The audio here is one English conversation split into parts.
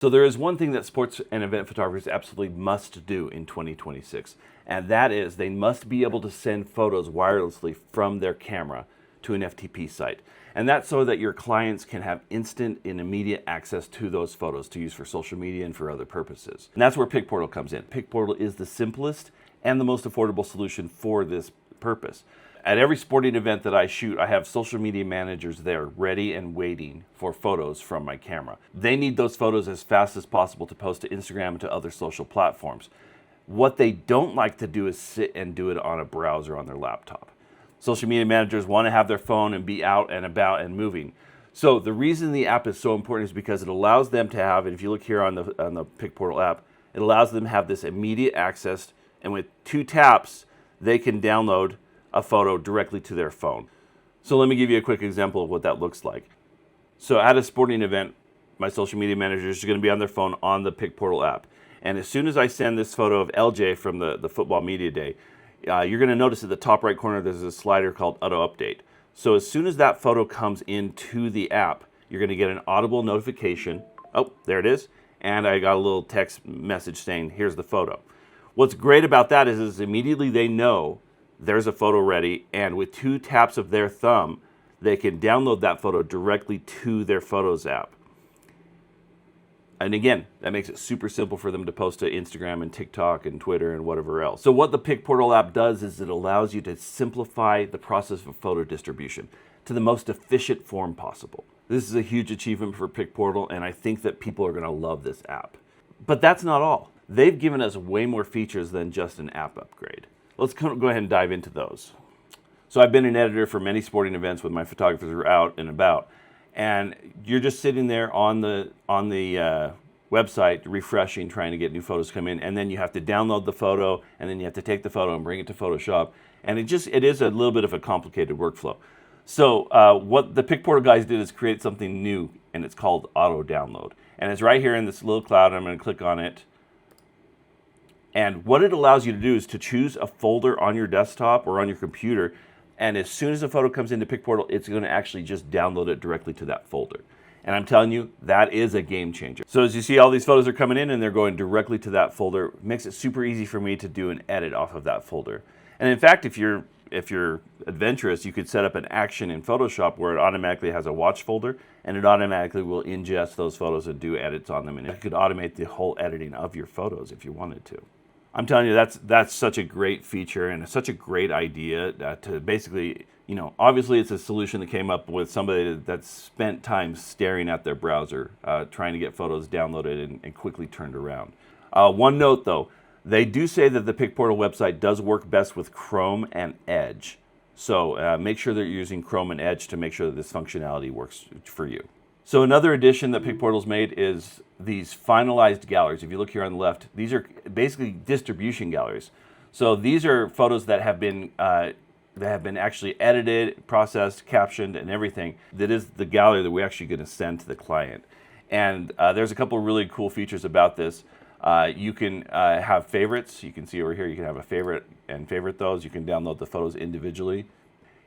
So there is one thing that sports and event photographers absolutely must do in 2026, and that is they must be able to send photos wirelessly from their camera to an FTP site. And that's so that your clients can have instant and immediate access to those photos to use for social media and for other purposes. And that's where PicPortal comes in. PicPortal is the simplest and the most affordable solution for this purpose. At every sporting event that I shoot, I have social media managers there ready and waiting for photos from my camera. They need those photos as fast as possible to post to Instagram and to other social platforms. What they don't like to do is sit and do it on a browser on their laptop. Social media managers want to have their phone and be out and about and moving. So the reason the app is so important is because it allows them to have, and if you look here on the PicPortal app, it allows them to have this immediate access, and with 2 taps, they can download a photo directly to their phone. So let me give you a quick example of what that looks like. So at a sporting event, my social media manager is going to be on their phone on the PicPortal app. And as soon as I send this photo of LJ from the football media day, you're going to notice at the top right corner there's a slider called Auto Update. So as soon as that photo comes into the app, you're going to get an audible notification. Oh, there it is. And I got a little text message saying, here's the photo. What's great about that is immediately they know there's a photo ready, and with 2 taps of their thumb, they can download that photo directly to their Photos app. And again, that makes it super simple for them to post to Instagram and TikTok and Twitter and whatever else. So what the PicPortal app does is it allows you to simplify the process of photo distribution to the most efficient form possible. This is a huge achievement for PicPortal, and I think that people are going to love this app. But that's not all. They've given us way more features than just an app upgrade. Let's go ahead and dive into those. So I've been an editor for many sporting events with my photographers who are out and about, and you're just sitting there on the website refreshing, trying to get new photos come in, and then you have to download the photo, and then you have to take the photo and bring it to Photoshop, and it is a little bit of a complicated workflow. So what the PicPortal guys did is create something new, and it's called Auto Download, and it's right here in this little cloud. I'm going to click on it. And what it allows you to do is to choose a folder on your desktop or on your computer, and as soon as a photo comes into PicPortal, it's going to actually just download it directly to that folder. And I'm telling you, that is a game changer. So as you see, all these photos are coming in and they're going directly to that folder. It makes it super easy for me to do an edit off of that folder. And in fact, if you're adventurous, you could set up an action in Photoshop where it automatically has a watch folder, and it automatically will ingest those photos and do edits on them. And it could automate the whole editing of your photos if you wanted to. I'm telling you, that's such a great feature and such a great idea to basically, obviously it's a solution that came up with somebody that spent time staring at their browser, trying to get photos downloaded and quickly turned around. One note though, they do say that the PicPortal website does work best with Chrome and Edge. So make sure that you're using Chrome and Edge to make sure that this functionality works for you. So another addition that PicPortal's made is these finalized galleries. If you look here on the left, these are basically distribution galleries. So these are photos that have been actually edited, processed, captioned, and everything. That is the gallery that we're actually going to send to the client. And there's a couple of really cool features about this. You can have favorites. You can see over here, you can have a favorite and favorite those. You can download the photos individually.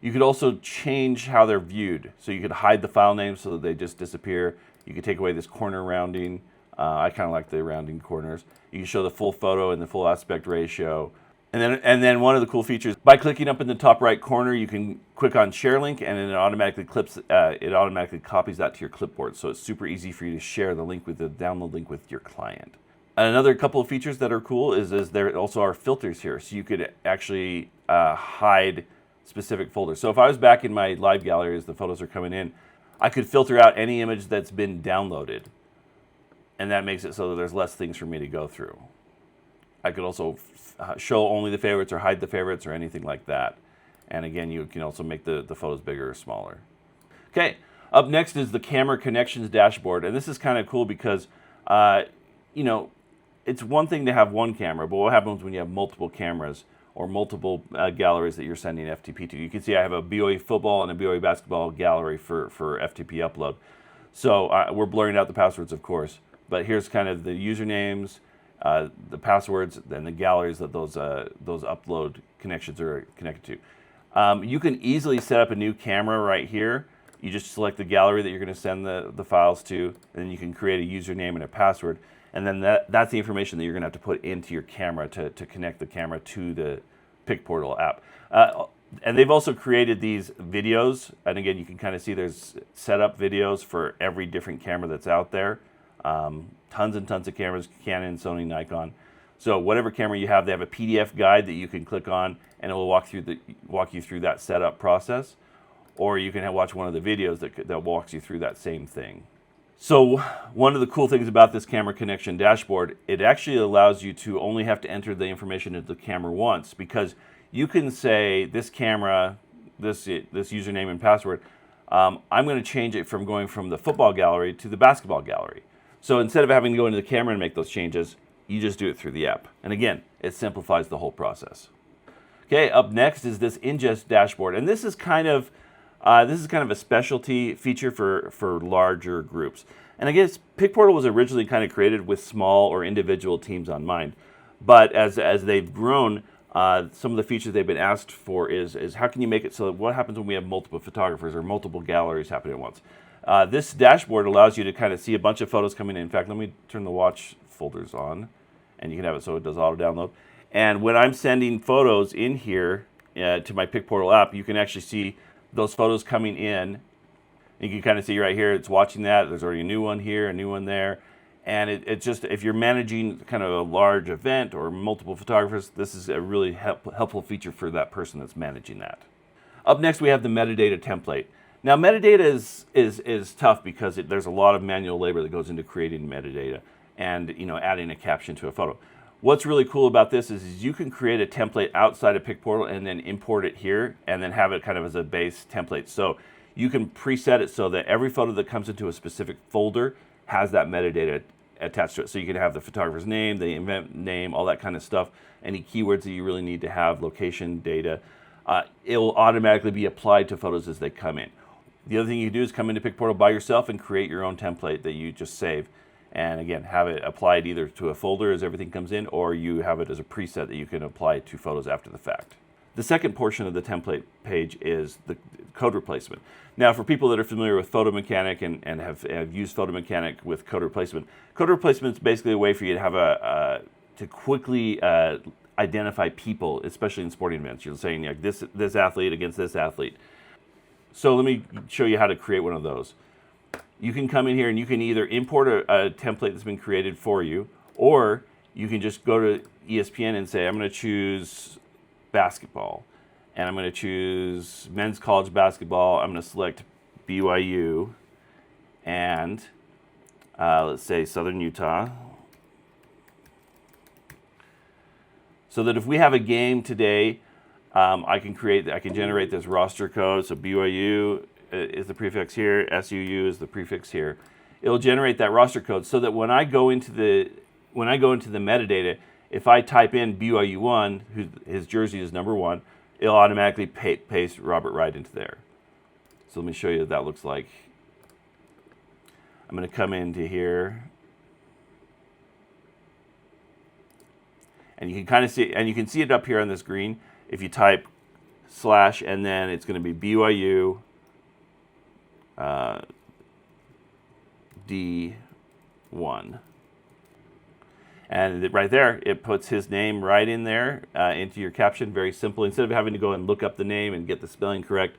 You could also change how they're viewed. So you could hide the file names so that they just disappear. You could take away this corner rounding. I kind of like the rounding corners. You can show the full photo and the full aspect ratio. And then one of the cool features, by clicking up in the top right corner, you can click on Share Link, and then it automatically copies that to your clipboard. So it's super easy for you to share the link with the download link with your client. And another couple of features that are cool is there also are filters here. So you could actually hide specific folders. So if I was back in my live gallery as the photos are coming in, I could filter out any image that's been downloaded. And that makes it so that there's less things for me to go through. I could also show only the favorites or hide the favorites or anything like that. And again, you can also make the photos bigger or smaller. Okay, up next is the camera connections dashboard. And this is kind of cool because, it's one thing to have one camera, but what happens when you have multiple cameras or multiple galleries that you're sending FTP to? You can see I have a BOE football and a BOE basketball gallery for FTP upload. So we're blurring out the passwords, of course, but here's kind of the usernames, the passwords, then the galleries that those upload connections are connected to. You can easily set up a new camera right here. You just select the gallery that you're going to send the files to, and then you can create a username and a password. And then that's the information that you're going to have to put into your camera to connect the camera to the PicPortal app. And they've also created these videos. And again, you can kind of see there's setup videos for every different camera that's out there. Tons and tons of cameras, Canon, Sony, Nikon. So whatever camera you have, they have a PDF guide that you can click on, and it will walk you through that setup process. Or you can watch one of the videos that walks you through that same thing. So one of the cool things about this camera connection dashboard, it actually allows you to only have to enter the information into the camera once, because you can say this camera, this username and password, I'm going to change it from going from the football gallery to the basketball gallery. So instead of having to go into the camera and make those changes, you just do it through the app. And again, it simplifies the whole process. Okay, up next is this Ingest dashboard, and this is kind of a specialty feature for larger groups. And I guess PicPortal was originally kind of created with small or individual teams on mind. But as they've grown, some of the features they've been asked for is how can you make it so that what happens when we have multiple photographers or multiple galleries happening at once? This dashboard allows you to kind of see a bunch of photos coming in. In fact, let me turn the watch folders on, and you can have it so it does auto download. And when I'm sending photos in here to my PicPortal app, you can actually see those photos coming in. You can kind of see right here, it's watching that. There's already a new one here, a new one there. And it's just, if you're managing kind of a large event or multiple photographers, this is a really helpful feature for that person that's managing that. Up next, we have the metadata template. Now, metadata is tough because there's a lot of manual labor that goes into creating metadata and adding a caption to a photo. What's really cool about this is you can create a template outside of PicPortal and then import it here and then have it kind of as a base template. So you can preset it so that every photo that comes into a specific folder has that metadata attached to it. So you can have the photographer's name, the event name, all that kind of stuff, any keywords that you really need to have, location, data. It will automatically be applied to photos as they come in. The other thing you can do is come into PicPortal by yourself and create your own template that you just save. And again, have it applied either to a folder as everything comes in, or you have it as a preset that you can apply to photos after the fact. The second portion of the template page is the code replacement. Now, for people that are familiar with Photo Mechanic and have used Photo Mechanic with code replacement is basically a way for you to have to quickly identify people, especially in sporting events. You're saying like this athlete against this athlete. So let me show you how to create one of those. You can come in here and you can either import a template that's been created for you, or you can just go to ESPN and say, I'm going to choose basketball, and I'm going to choose men's college basketball. I'm going to select BYU, and let's say Southern Utah. So that if we have a game today, I can generate this roster code. So BYU is the prefix here, SUU is the prefix here. It'll generate that roster code so that when I go into the metadata, if I type in BYU1, his jersey is number 1, it'll automatically paste Robert Wright into there. So let me show you what that looks like. I'm going to come into here, and you can kind of see, and you can see it up here on this green. If you type / and then it's going to be BYU D1. And right there, it puts his name right in there into your caption. Very simple. Instead of having to go and look up the name and get the spelling correct,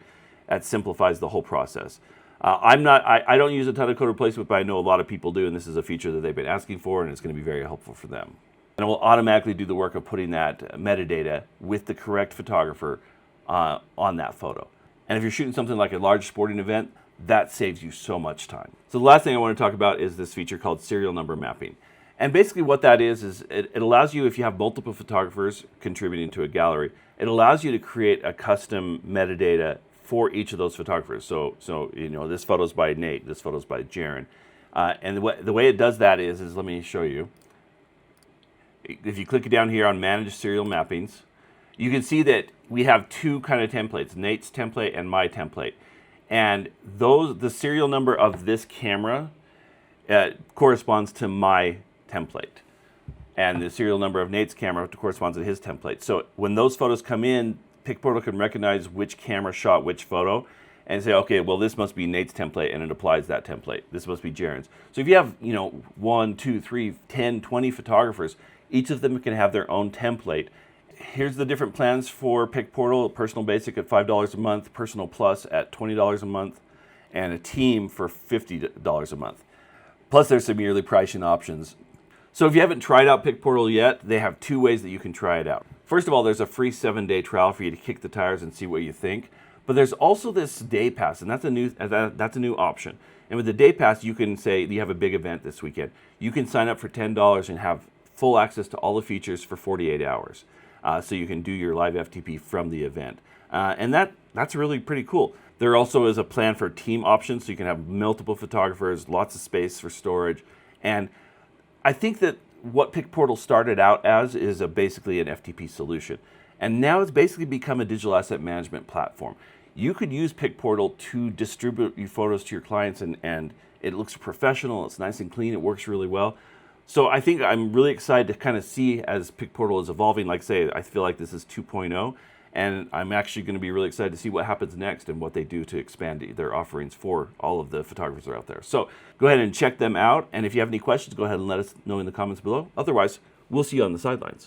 that simplifies the whole process. I don't use a ton of code replacement, but I know a lot of people do, and this is a feature that they've been asking for, and it's going to be very helpful for them. And it will automatically do the work of putting that metadata with the correct photographer on that photo. And if you're shooting something like a large sporting event, that saves you so much time. So the last thing I want to talk about is this feature called serial number mapping. And basically what that is it allows you, if you have multiple photographers contributing to a gallery, it allows you to create a custom metadata for each of those photographers. So this photo's by Nate, this photo's by Jaron. And the way it does that is let me show you. If you click down here on Manage Serial Mappings, you can see that we have two kind of templates, Nate's template and my template. And the serial number of this camera corresponds to my template. And the serial number of Nate's camera corresponds to his template. So when those photos come in, PicPortal can recognize which camera shot which photo, and say, okay, well, this must be Nate's template, and it applies that template. This must be Jaren's. So if you have, 1, 2, 3, 10, 20 photographers, each of them can have their own template. Here's the different plans for PicPortal: Personal Basic at $5 a month, Personal Plus at $20 a month, and a Team for $50 a month. Plus, there's some yearly pricing options. So if you haven't tried out PicPortal yet, they have 2 ways that you can try it out. First of all, there's a free 7-day trial for you to kick the tires and see what you think. But there's also this day pass, and that's a new option. And with the day pass, you can say you have a big event this weekend. You can sign up for $10 and have full access to all the features for 48 hours. So you can do your live FTP from the event. And that's really pretty cool. There also is a plan for team options, so you can have multiple photographers, lots of space for storage. And I think that what PicPortal started out as is basically an FTP solution. And now it's basically become a digital asset management platform. You could use PicPortal to distribute your photos to your clients, and it looks professional, it's nice and clean, it works really well. So I think I'm really excited to kind of see as PicPortal is evolving. Like I say, I feel like this is 2.0, and I'm actually going to be really excited to see what happens next and what they do to expand their offerings for all of the photographers that are out there. So go ahead and check them out, and if you have any questions, go ahead and let us know in the comments below. Otherwise, we'll see you on the sidelines.